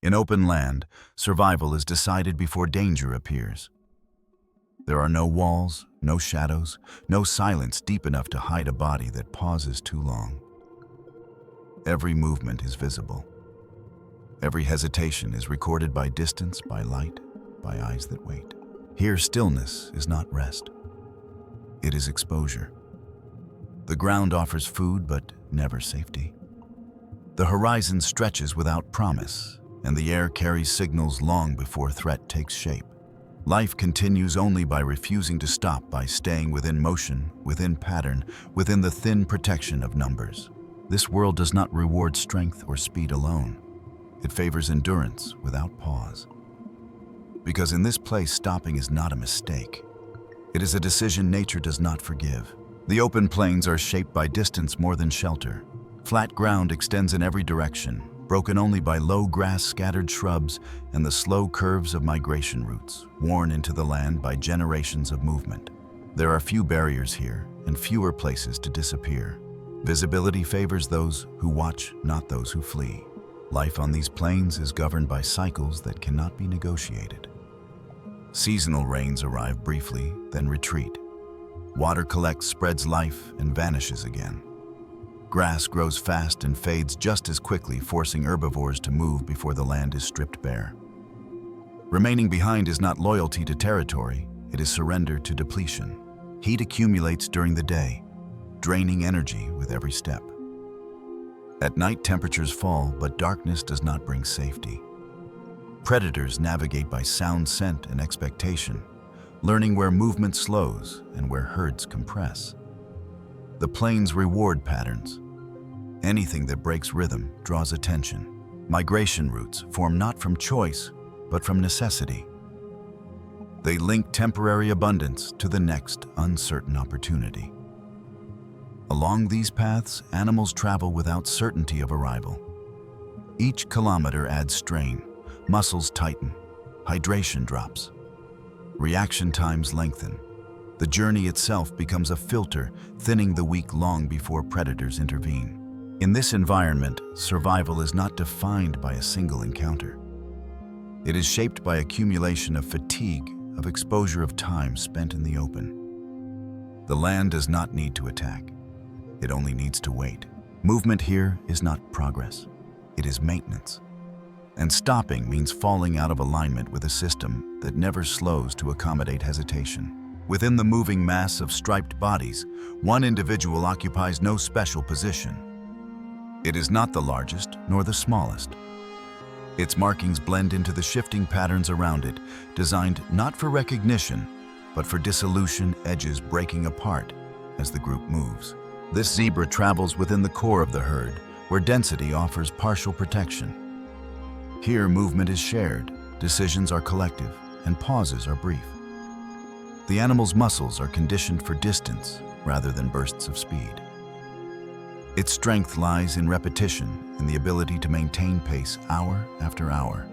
In open land, survival is decided before danger appears. There are no walls, no shadows, no silence deep enough to hide a body that pauses too long. Every movement is visible. Every hesitation is recorded by distance, by light, by eyes that wait. Here, stillness is not rest. It is exposure. The ground offers food, but never safety. The horizon stretches without promise, and the air carries signals long before threat takes shape. Life continues only by refusing to stop, by staying within motion, within pattern, within the thin protection of numbers. This world does not reward strength or speed alone. It favors endurance without pause. Because in this place, stopping is not a mistake. It is a decision nature does not forgive. The open plains are shaped by distance more than shelter. Flat ground extends in every direction, broken only by low grass, scattered shrubs, and the slow curves of migration routes, worn into the land by generations of movement. There are few barriers here, and fewer places to disappear. Visibility favors those who watch, not those who flee. Life on these plains is governed by cycles that cannot be negotiated. Seasonal rains arrive briefly, then retreat. Water collects, spreads life, and vanishes again. Grass grows fast and fades just as quickly, forcing herbivores to move before the land is stripped bare. Remaining behind is not loyalty to territory, it is surrender to depletion. Heat accumulates during the day, draining energy with every step. At night, temperatures fall, but darkness does not bring safety. Predators navigate by sound, scent, and expectation, learning where movement slows and where herds compress. The plains reward patterns. Anything that breaks rhythm draws attention. Migration routes form not from choice, but from necessity. They link temporary abundance to the next uncertain opportunity. Along these paths, animals travel without certainty of arrival. Each kilometer adds strain, muscles tighten, hydration drops. Reaction times lengthen. The journey itself becomes a filter, thinning the weak long before predators intervene. In this environment, survival is not defined by a single encounter. It is shaped by accumulation of fatigue, of exposure, of time spent in the open. The land does not need to attack. It only needs to wait. Movement here is not progress. It is maintenance. And stopping means falling out of alignment with a system that never slows to accommodate hesitation. Within the moving mass of striped bodies, one individual occupies no special position. It is not the largest nor the smallest. Its markings blend into the shifting patterns around it, designed not for recognition, but for dissolution, edges breaking apart as the group moves. This zebra travels within the core of the herd, where density offers partial protection. Here, movement is shared, decisions are collective, and pauses are brief. The animal's muscles are conditioned for distance rather than bursts of speed. Its strength lies in repetition, in the ability to maintain pace hour after hour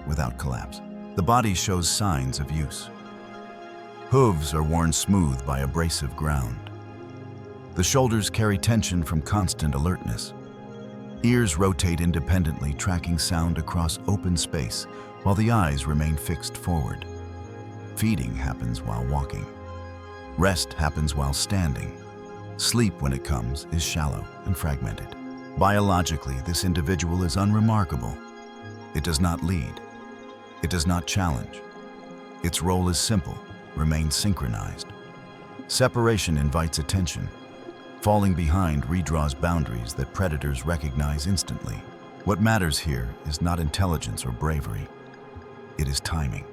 without collapse. The body shows signs of use. Hooves are worn smooth by abrasive ground. The shoulders carry tension from constant alertness. Ears rotate independently, tracking sound across open space, while the eyes remain fixed forward. Feeding happens while walking. Rest happens while standing. Sleep, when it comes, is shallow and fragmented. Biologically, this individual is unremarkable. It does not lead. It does not challenge. Its role is simple: remain synchronized. Separation invites attention. Falling behind redraws boundaries that predators recognize instantly. What matters here is not intelligence or bravery. It is timing.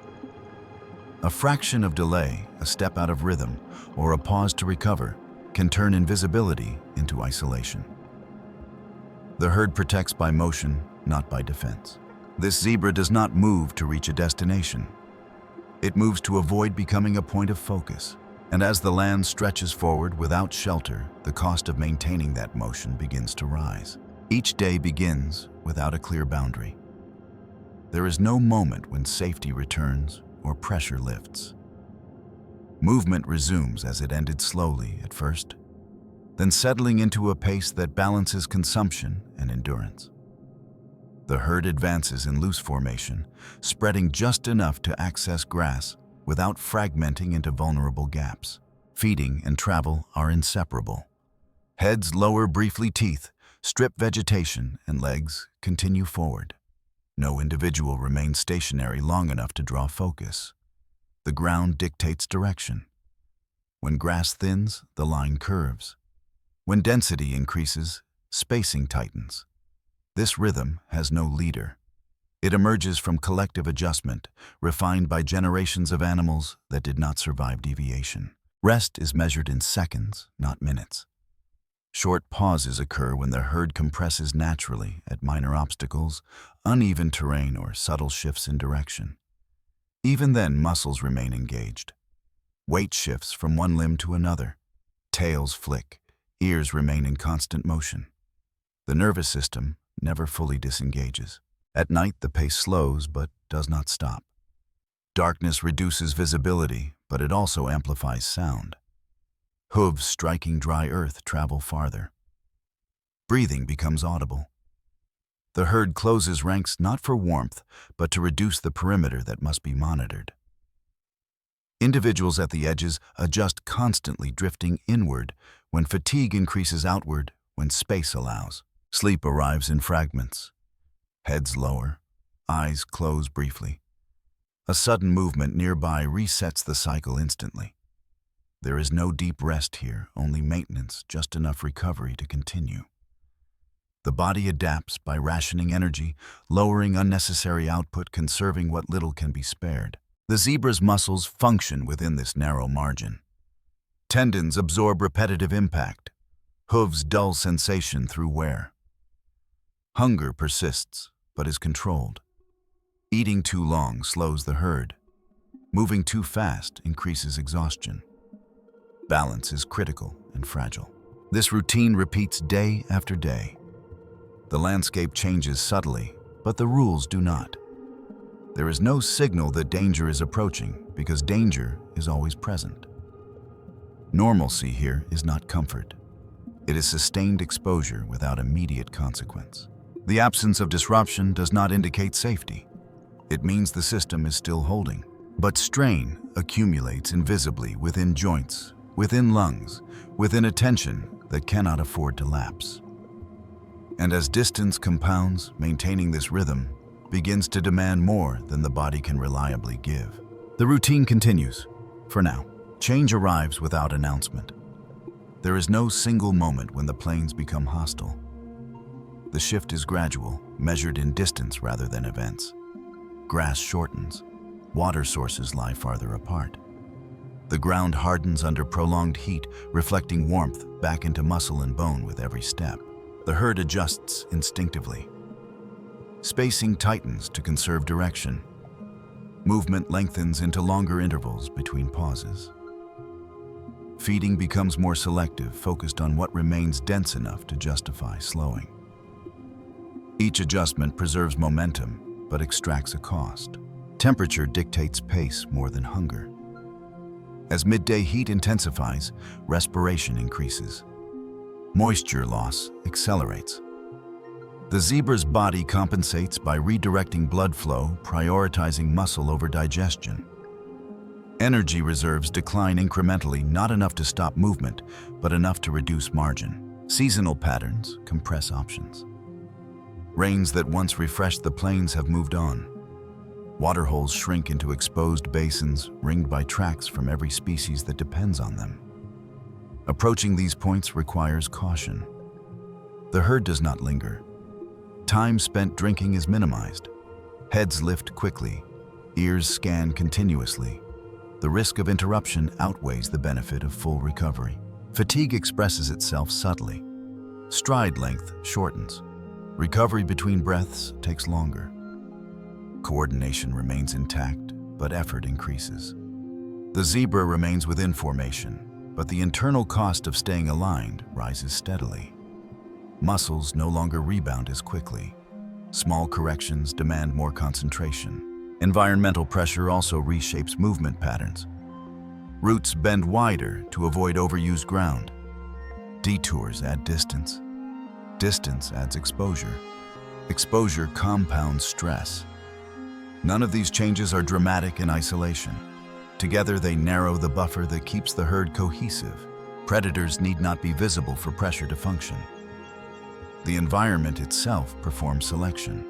A fraction of delay, a step out of rhythm, or a pause to recover can turn invisibility into isolation. The herd protects by motion, not by defense. This zebra does not move to reach a destination. It moves to avoid becoming a point of focus. And as the land stretches forward without shelter, the cost of maintaining that motion begins to rise. Each day begins without a clear boundary. There is no moment when safety returns or pressure lifts. Movement resumes as it ended slowly at first, then settling into a pace that balances consumption and endurance. The herd advances in loose formation, spreading just enough to access grass without fragmenting into vulnerable gaps. Feeding and travel are inseparable. Heads lower briefly, teeth strip vegetation, and legs continue forward. No individual remains stationary long enough to draw focus. The ground dictates direction. When grass thins, the line curves. When density increases, spacing tightens. This rhythm has no leader. It emerges from collective adjustment, refined by generations of animals that did not survive deviation. Rest is measured in seconds, not minutes. Short pauses occur when the herd compresses naturally at minor obstacles, uneven terrain, or subtle shifts in direction. Even then, muscles remain engaged. Weight shifts from one limb to another. Tails flick, ears remain in constant motion. The nervous system never fully disengages. At night, the pace slows but does not stop. Darkness reduces visibility, but it also amplifies sound. Hooves striking dry earth travel farther. Breathing becomes audible. The herd closes ranks not for warmth, but to reduce the perimeter that must be monitored. Individuals at the edges adjust constantly, drifting inward when fatigue increases outward when space allows. Sleep arrives in fragments. Heads lower, eyes close briefly. A sudden movement nearby resets the cycle instantly. There is no deep rest here, only maintenance, just enough recovery to continue. The body adapts by rationing energy, lowering unnecessary output, conserving what little can be spared. The zebra's muscles function within this narrow margin. Tendons absorb repetitive impact. Hooves dull sensation through wear. Hunger persists, but is controlled. Eating too long slows the herd. Moving too fast increases exhaustion. Balance is critical and fragile. This routine repeats day after day. The landscape changes subtly, but the rules do not. There is no signal that danger is approaching because danger is always present. Normalcy here is not comfort. It is sustained exposure without immediate consequence. The absence of disruption does not indicate safety. It means the system is still holding. But strain accumulates invisibly within joints, within lungs, within attention that cannot afford to lapse. And as distance compounds, maintaining this rhythm begins to demand more than the body can reliably give. The routine continues, for now. Change arrives without announcement. There is no single moment when the plains become hostile. The shift is gradual, measured in distance rather than events. Grass shortens. Water sources lie farther apart. The ground hardens under prolonged heat, reflecting warmth back into muscle and bone with every step. The herd adjusts instinctively. Spacing tightens to conserve direction. Movement lengthens into longer intervals between pauses. Feeding becomes more selective, focused on what remains dense enough to justify slowing. Each adjustment preserves momentum, but extracts a cost. Temperature dictates pace more than hunger. As midday heat intensifies, respiration increases. Moisture loss accelerates. The zebra's body compensates by redirecting blood flow, prioritizing muscle over digestion. Energy reserves decline incrementally, not enough to stop movement, but enough to reduce margin. Seasonal patterns compress options. Rains that once refreshed the plains have moved on. Waterholes shrink into exposed basins, ringed by tracks from every species that depends on them. Approaching these points requires caution. The herd does not linger. Time spent drinking is minimized. Heads lift quickly, ears scan continuously. The risk of interruption outweighs the benefit of full recovery. Fatigue expresses itself subtly. Stride length shortens. Recovery between breaths takes longer. Coordination remains intact, but effort increases. The zebra remains within formation, but the internal cost of staying aligned rises steadily. Muscles no longer rebound as quickly. Small corrections demand more concentration. Environmental pressure also reshapes movement patterns. Roots bend wider to avoid overused ground. Detours add distance. Distance adds exposure. Exposure compounds stress. None of these changes are dramatic in isolation. Together, they narrow the buffer that keeps the herd cohesive. Predators need not be visible for pressure to function. The environment itself performs selection.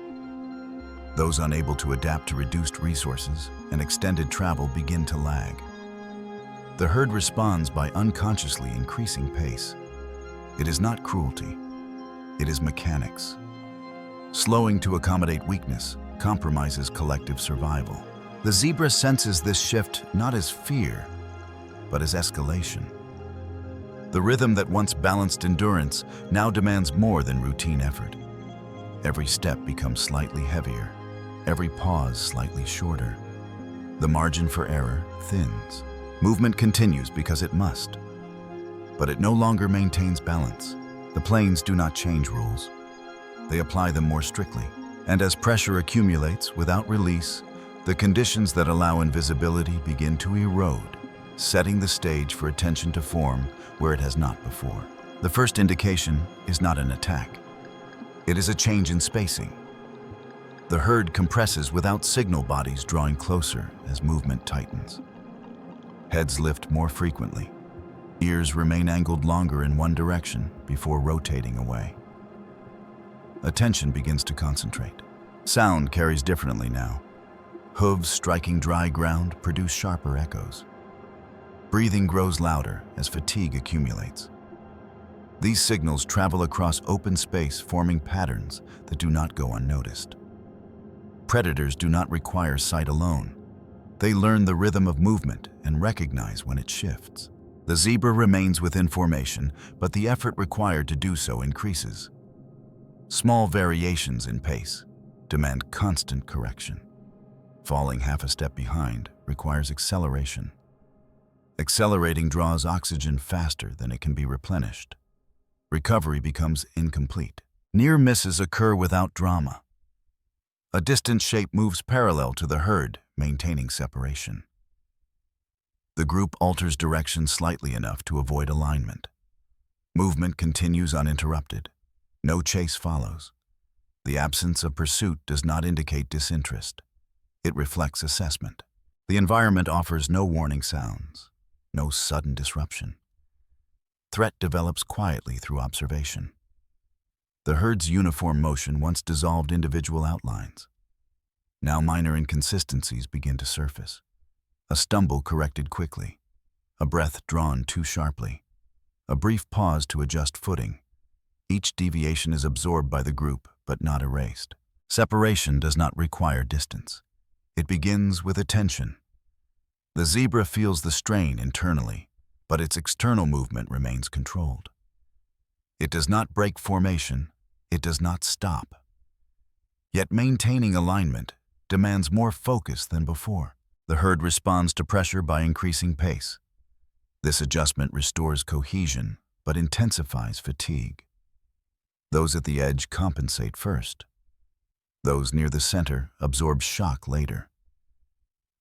Those unable to adapt to reduced resources and extended travel begin to lag. The herd responds by unconsciously increasing pace. It is not cruelty. It is mechanics. Slowing to accommodate weakness compromises collective survival. The zebra senses this shift not as fear, but as escalation. The rhythm that once balanced endurance now demands more than routine effort. Every step becomes slightly heavier, every pause slightly shorter. The margin for error thins. Movement continues because it must, but it no longer maintains balance. The plains do not change rules. They apply them more strictly. And as pressure accumulates without release, the conditions that allow invisibility begin to erode, setting the stage for attention to form where it has not before. The first indication is not an attack. It is a change in spacing. The herd compresses without signal bodies drawing closer as movement tightens. Heads lift more frequently. Ears remain angled longer in one direction before rotating away. Attention begins to concentrate. Sound carries differently now. Hooves striking dry ground produce sharper echoes. Breathing grows louder as fatigue accumulates. These signals travel across open space, forming patterns that do not go unnoticed. Predators do not require sight alone. They learn the rhythm of movement and recognize when it shifts. The zebra remains within formation, but the effort required to do so increases. Small variations in pace demand constant correction. Falling half a step behind requires acceleration. Accelerating draws oxygen faster than it can be replenished. Recovery becomes incomplete. Near misses occur without drama. A distant shape moves parallel to the herd, maintaining separation. The group alters direction slightly enough to avoid alignment. Movement continues uninterrupted. No chase follows. The absence of pursuit does not indicate disinterest. It reflects assessment. The environment offers no warning sounds, no sudden disruption. Threat develops quietly through observation. The herd's uniform motion once dissolved individual outlines. Now minor inconsistencies begin to surface. A stumble corrected quickly, a breath drawn too sharply, a brief pause to adjust footing. Each deviation is absorbed by the group, but not erased. Separation does not require distance. It begins with attention. The zebra feels the strain internally, but its external movement remains controlled. It does not break formation. It does not stop. Yet maintaining alignment demands more focus than before. The herd responds to pressure by increasing pace. This adjustment restores cohesion, but intensifies fatigue. Those at the edge compensate first. Those near the center absorb shock later.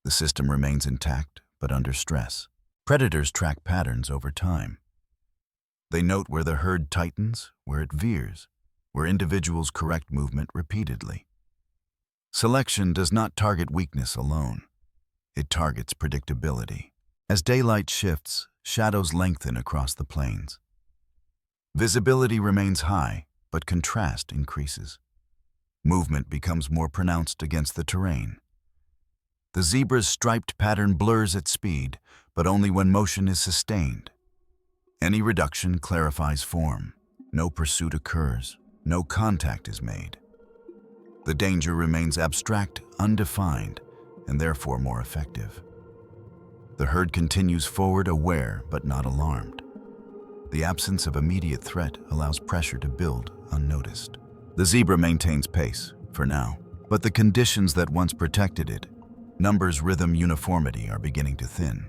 The system remains intact, but under stress. Predators track patterns over time. They note where the herd tightens, where it veers, where individuals correct movement repeatedly. Selection does not target weakness alone. It targets predictability. As daylight shifts, shadows lengthen across the plains. Visibility remains high, but contrast increases. Movement becomes more pronounced against the terrain. The zebra's striped pattern blurs at speed, but only when motion is sustained. Any reduction clarifies form. No pursuit occurs. No contact is made. The danger remains abstract, undefined, and therefore more effective. The herd continues forward aware but not alarmed. The absence of immediate threat allows pressure to build unnoticed. The zebra maintains pace, for now, but the conditions that once protected it, numbers, rhythm, uniformity, are beginning to thin.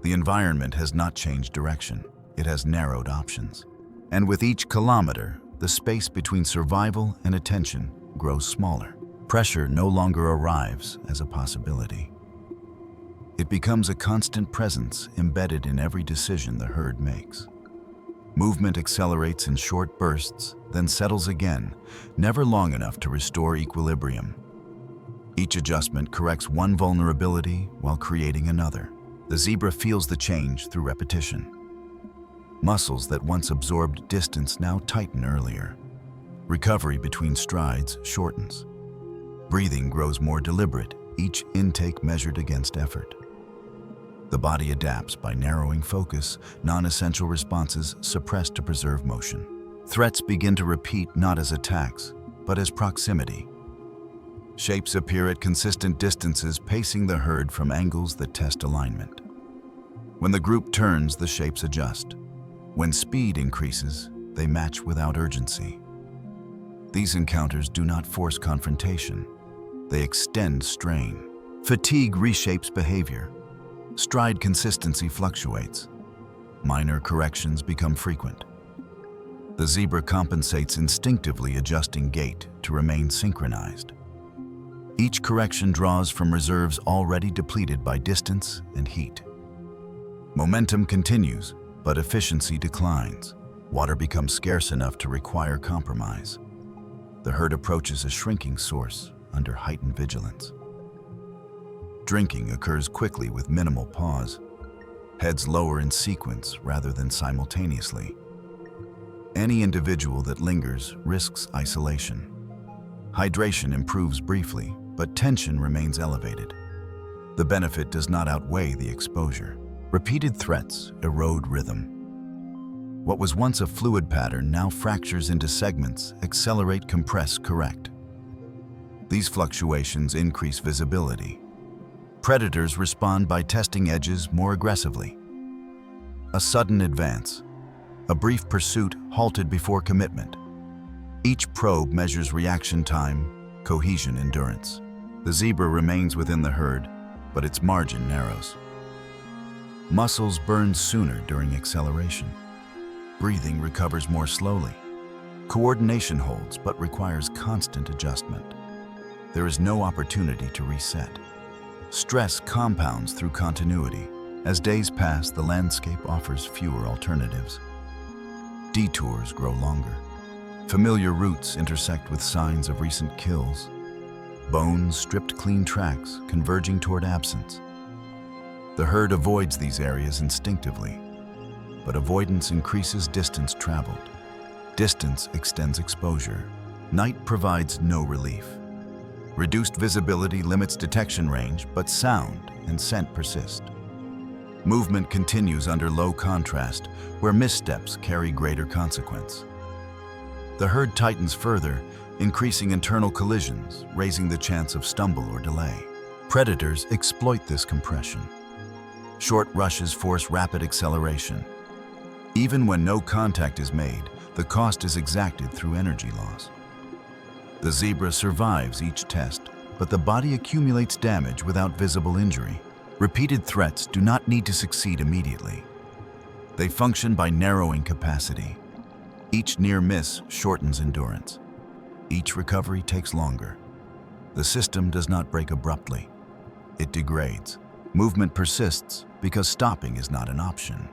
The environment has not changed direction. It has narrowed options. And with each kilometer, the space between survival and attention grows smaller. Pressure no longer arrives as a possibility. It becomes a constant presence embedded in every decision the herd makes. Movement accelerates in short bursts, then settles again, never long enough to restore equilibrium. Each adjustment corrects one vulnerability while creating another. The zebra feels the change through repetition. Muscles that once absorbed distance now tighten earlier. Recovery between strides shortens. Breathing grows more deliberate, each intake measured against effort. The body adapts by narrowing focus, non-essential responses suppressed to preserve motion. Threats begin to repeat not as attacks, but as proximity. Shapes appear at consistent distances, pacing the herd from angles that test alignment. When the group turns, the shapes adjust. When speed increases, they match without urgency. These encounters do not force confrontation. They extend strain. Fatigue reshapes behavior. Stride consistency fluctuates. Minor corrections become frequent. The zebra compensates instinctively, adjusting gait to remain synchronized. Each correction draws from reserves already depleted by distance and heat. Momentum continues, but efficiency declines. Water becomes scarce enough to require compromise. The herd approaches a shrinking source under heightened vigilance. Drinking occurs quickly with minimal pause. Heads lower in sequence rather than simultaneously. Any individual that lingers risks isolation. Hydration improves briefly, but tension remains elevated. The benefit does not outweigh the exposure. Repeated threats erode rhythm. What was once a fluid pattern now fractures into segments, accelerate, compress, correct. These fluctuations increase visibility. Predators respond by testing edges more aggressively. A sudden advance. A brief pursuit halted before commitment. Each probe measures reaction time, cohesion, endurance. The zebra remains within the herd, but its margin narrows. Muscles burn sooner during acceleration. Breathing recovers more slowly. Coordination holds but requires constant adjustment. There is no opportunity to reset. Stress compounds through continuity. As days pass, the landscape offers fewer alternatives. Detours grow longer. Familiar routes intersect with signs of recent kills. Bones stripped clean tracks, converging toward absence. The herd avoids these areas instinctively, but avoidance increases distance traveled. Distance extends exposure. Night provides no relief. Reduced visibility limits detection range, but sound and scent persist. Movement continues under low contrast, where missteps carry greater consequence. The herd tightens further, increasing internal collisions, raising the chance of stumble or delay. Predators exploit this compression. Short rushes force rapid acceleration. Even when no contact is made, the cost is exacted through energy loss. The zebra survives each test, but the body accumulates damage without visible injury. Repeated threats do not need to succeed immediately. They function by narrowing capacity. Each near miss shortens endurance. Each recovery takes longer. The system does not break abruptly. It degrades. Movement persists because stopping is not an option.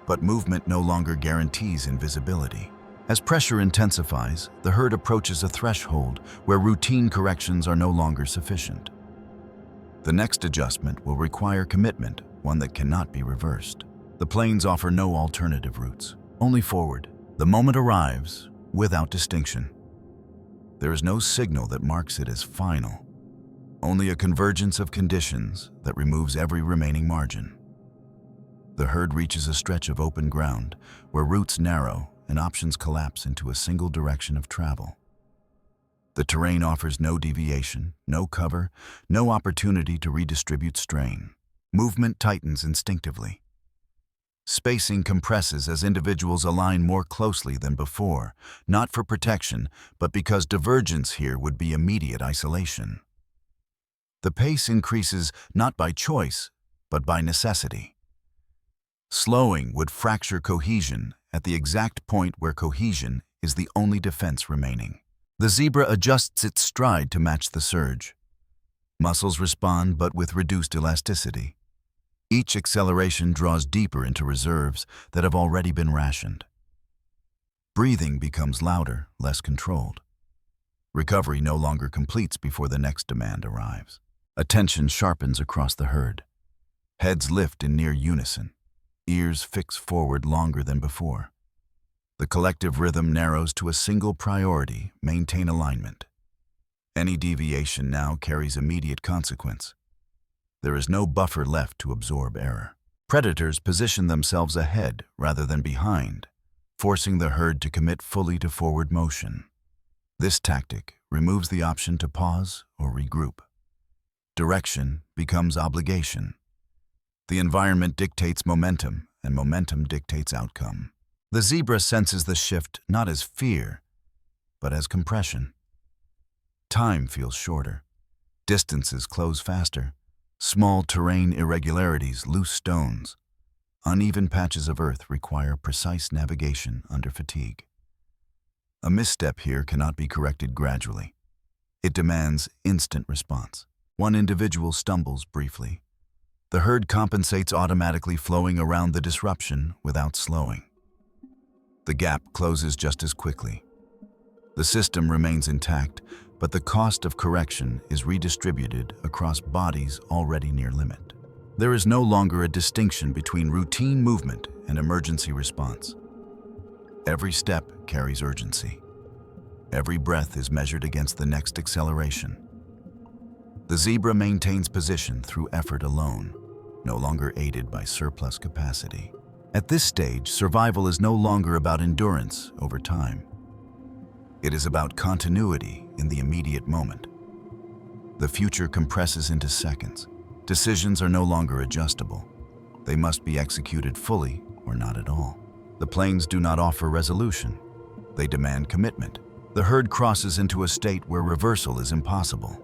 But movement no longer guarantees invisibility. As pressure intensifies, the herd approaches a threshold where routine corrections are no longer sufficient. The next adjustment will require commitment, one that cannot be reversed. The plains offer no alternative routes, only forward. The moment arrives without distinction. There is no signal that marks it as final, only a convergence of conditions that removes every remaining margin. The herd reaches a stretch of open ground where routes narrow and options collapse into a single direction of travel. The terrain offers no deviation, no cover, no opportunity to redistribute strain. Movement tightens instinctively. Spacing compresses as individuals align more closely than before, not for protection, but because divergence here would be immediate isolation. The pace increases not by choice, but by necessity. Slowing would fracture cohesion at the exact point where cohesion is the only defense remaining. The zebra adjusts its stride to match the surge. Muscles respond, but with reduced elasticity. Each acceleration draws deeper into reserves that have already been rationed. Breathing becomes louder, less controlled. Recovery no longer completes before the next demand arrives. Attention sharpens across the herd. Heads lift in near unison. Ears fix forward longer than before. The collective rhythm narrows to a single priority: maintain alignment. Any deviation now carries immediate consequence. There is no buffer left to absorb error. Predators position themselves ahead rather than behind, forcing the herd to commit fully to forward motion. This tactic removes the option to pause or regroup. Direction becomes obligation. The environment dictates momentum, and momentum dictates outcome. The zebra senses the shift not as fear, but as compression. Time feels shorter. Distances close faster. Small terrain irregularities, loose stones, uneven patches of earth require precise navigation under fatigue. A misstep here cannot be corrected gradually. It demands instant response. One individual stumbles briefly. The herd compensates automatically, flowing around the disruption without slowing. The gap closes just as quickly. The system remains intact, but the cost of correction is redistributed across bodies already near limit. There is no longer a distinction between routine movement and emergency response. Every step carries urgency. Every breath is measured against the next acceleration. The zebra maintains position through effort alone, no longer aided by surplus capacity. At this stage, survival is no longer about endurance over time. It is about continuity in the immediate moment. The future compresses into seconds. Decisions are no longer adjustable. They must be executed fully or not at all. The plains do not offer resolution. They demand commitment. The herd crosses into a state where reversal is impossible.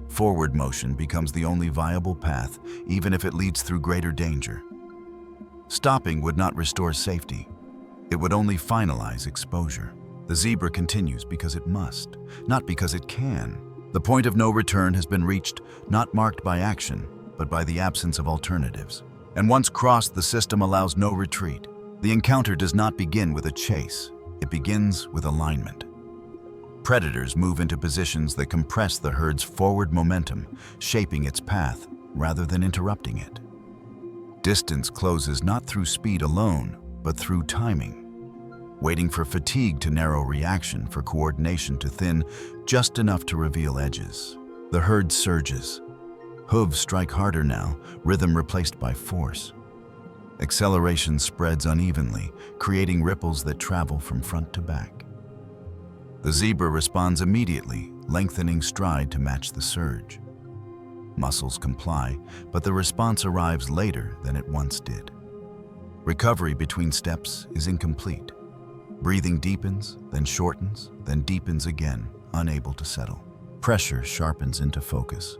Forward motion becomes the only viable path, even if it leads through greater danger. Stopping would not restore safety. It would only finalize exposure. The zebra continues because it must, not because it can. The point of no return has been reached, not marked by action, but by the absence of alternatives. And once crossed, the system allows no retreat. The encounter does not begin with a chase. It begins with alignment. Predators move into positions that compress the herd's forward momentum, shaping its path rather than interrupting it. Distance closes not through speed alone, but through timing. Waiting for fatigue to narrow reaction, for coordination to thin, just enough to reveal edges. The herd surges. Hooves strike harder now, rhythm replaced by force. Acceleration spreads unevenly, creating ripples that travel from front to back. The zebra responds immediately, lengthening stride to match the surge. Muscles comply, but the response arrives later than it once did. Recovery between steps is incomplete. Breathing deepens, then shortens, then deepens again, unable to settle. Pressure sharpens into focus.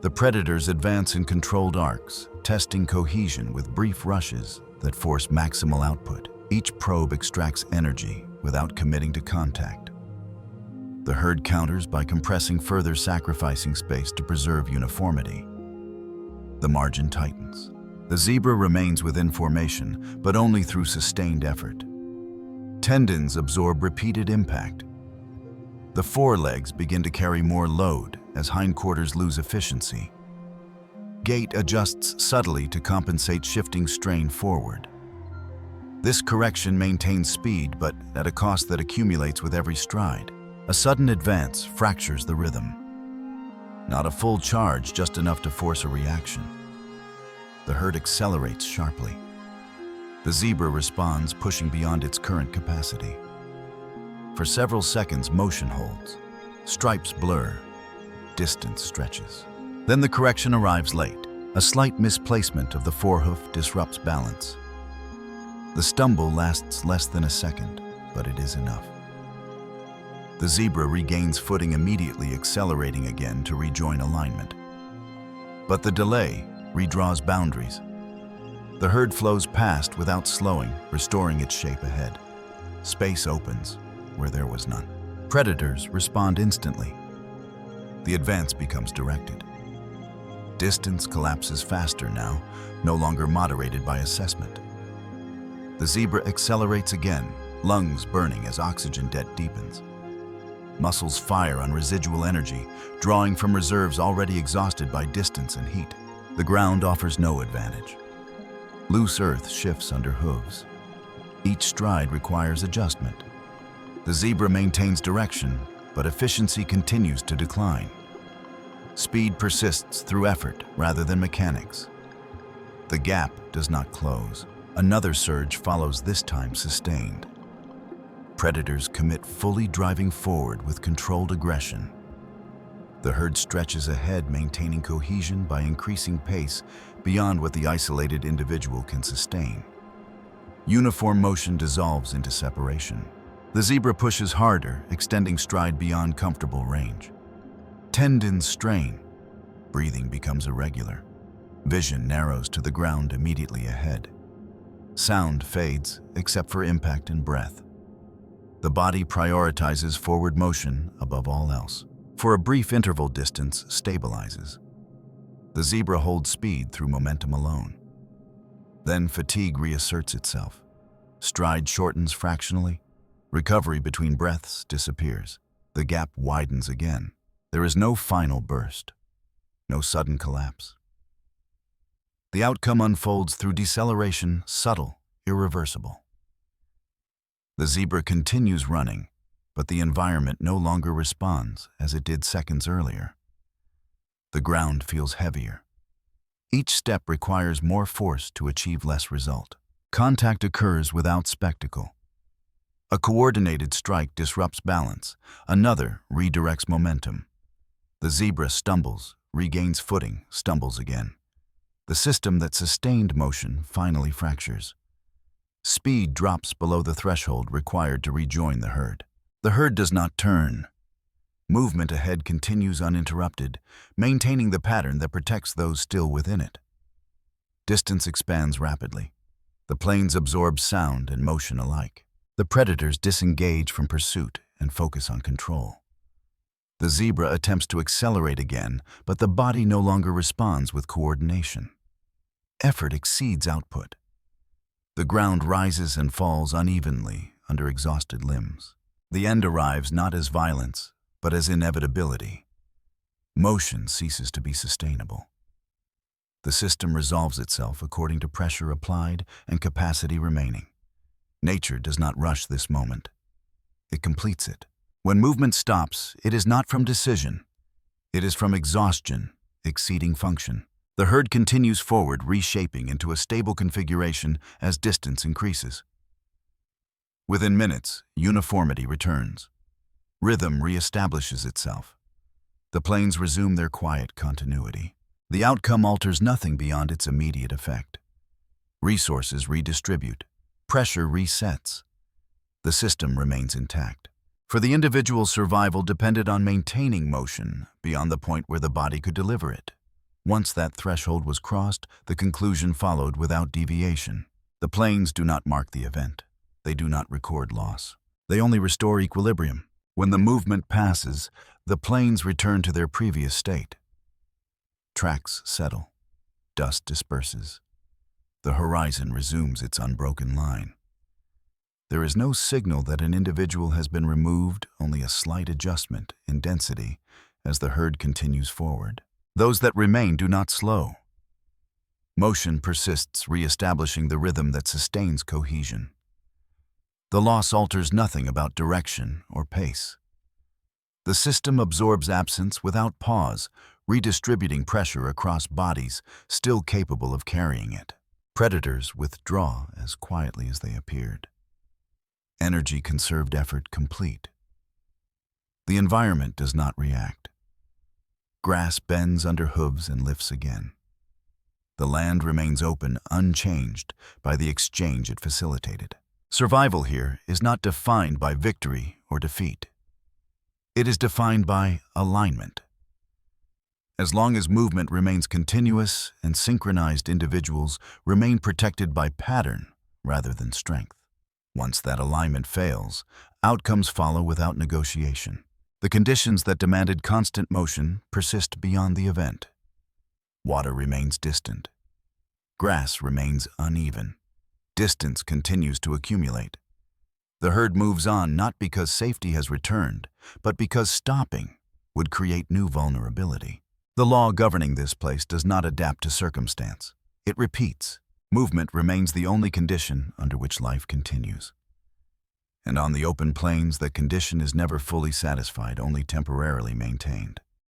The predators advance in controlled arcs, testing cohesion with brief rushes that force maximal output. Each probe extracts energy without committing to contact. The herd counters by compressing further, sacrificing space to preserve uniformity. The margin tightens. The zebra remains within formation, but only through sustained effort. Tendons absorb repeated impact. The forelegs begin to carry more load as hindquarters lose efficiency. Gait adjusts subtly to compensate shifting strain forward. This correction maintains speed, but at a cost that accumulates with every stride. A sudden advance fractures the rhythm. Not a full charge, just enough to force a reaction. The herd accelerates sharply. The zebra responds, pushing beyond its current capacity. For several seconds, motion holds. Stripes blur. Distance stretches. Then the correction arrives late. A slight misplacement of the forehoof disrupts balance. The stumble lasts less than a second, but it is enough. The zebra regains footing immediately, accelerating again to rejoin alignment. But the delay redraws boundaries. The herd flows past without slowing, restoring its shape ahead. Space opens where there was none. Predators respond instantly. The advance becomes directed. Distance collapses faster now, no longer moderated by assessment. The zebra accelerates again, lungs burning as oxygen debt deepens. Muscles fire on residual energy, drawing from reserves already exhausted by distance and heat. The ground offers no advantage. Loose earth shifts under hooves. Each stride requires adjustment. The zebra maintains direction, but efficiency continues to decline. Speed persists through effort rather than mechanics. The gap does not close. Another surge follows, this time sustained. Predators commit, fully driving forward with controlled aggression. The herd stretches ahead, maintaining cohesion by increasing pace beyond what the isolated individual can sustain. Uniform motion dissolves into separation. The zebra pushes harder, extending stride beyond comfortable range. Tendons strain. Breathing becomes irregular. Vision narrows to the ground immediately ahead. Sound fades, except for impact and breath. The body prioritizes forward motion above all else. For a brief interval, distance stabilizes. The zebra holds speed through momentum alone. Then fatigue reasserts itself. Stride shortens fractionally. Recovery between breaths disappears. The gap widens again. There is no final burst, no sudden collapse. The outcome unfolds through deceleration, subtle, irreversible. The zebra continues running, but the environment no longer responds as it did seconds earlier. The ground feels heavier. Each step requires more force to achieve less result. Contact occurs without spectacle. A coordinated strike disrupts balance. Another redirects momentum. The zebra stumbles, regains footing, stumbles again. The system that sustained motion finally fractures. Speed drops below the threshold required to rejoin the herd. The herd does not turn. Movement ahead continues uninterrupted, maintaining the pattern that protects those still within it. Distance expands rapidly. The plains absorb sound and motion alike. The predators disengage from pursuit and focus on control. The zebra attempts to accelerate again, but the body no longer responds with coordination. Effort exceeds output. The ground rises and falls unevenly under exhausted limbs. The end arrives not as violence, but as inevitability. Motion ceases to be sustainable. The system resolves itself according to pressure applied and capacity remaining. Nature does not rush this moment. It completes it. When movement stops, it is not from decision. It is from exhaustion, exceeding function. The herd continues forward, reshaping into a stable configuration as distance increases. Within minutes, uniformity returns. Rhythm reestablishes itself. The plains resume their quiet continuity. The outcome alters nothing beyond its immediate effect. Resources redistribute. Pressure resets. The system remains intact. For the individual's survival depended on maintaining motion beyond the point where the body could deliver it. Once that threshold was crossed, the conclusion followed without deviation. The plains do not mark the event. They do not record loss. They only restore equilibrium. When the movement passes, the plains return to their previous state. Tracks settle. Dust disperses. The horizon resumes its unbroken line. There is no signal that an individual has been removed, only a slight adjustment in density as the herd continues forward. Those that remain do not slow. Motion persists, reestablishing the rhythm that sustains cohesion. The loss alters nothing about direction or pace. The system absorbs absence without pause, redistributing pressure across bodies still capable of carrying it. Predators withdraw as quietly as they appeared. Energy conserved, effort complete. The environment does not react. Grass bends under hooves and lifts again. The land remains open, unchanged by the exchange it facilitated. Survival here is not defined by victory or defeat. It is defined by alignment. As long as movement remains continuous and synchronized, individuals remain protected by pattern rather than strength. Once that alignment fails, outcomes follow without negotiation. The conditions that demanded constant motion persist beyond the event. Water remains distant. Grass remains uneven. Distance continues to accumulate. The herd moves on not because safety has returned, but because stopping would create new vulnerability. The law governing this place does not adapt to circumstance. It repeats. Movement remains the only condition under which life continues. And on the open plains, the condition is never fully satisfied, only temporarily maintained.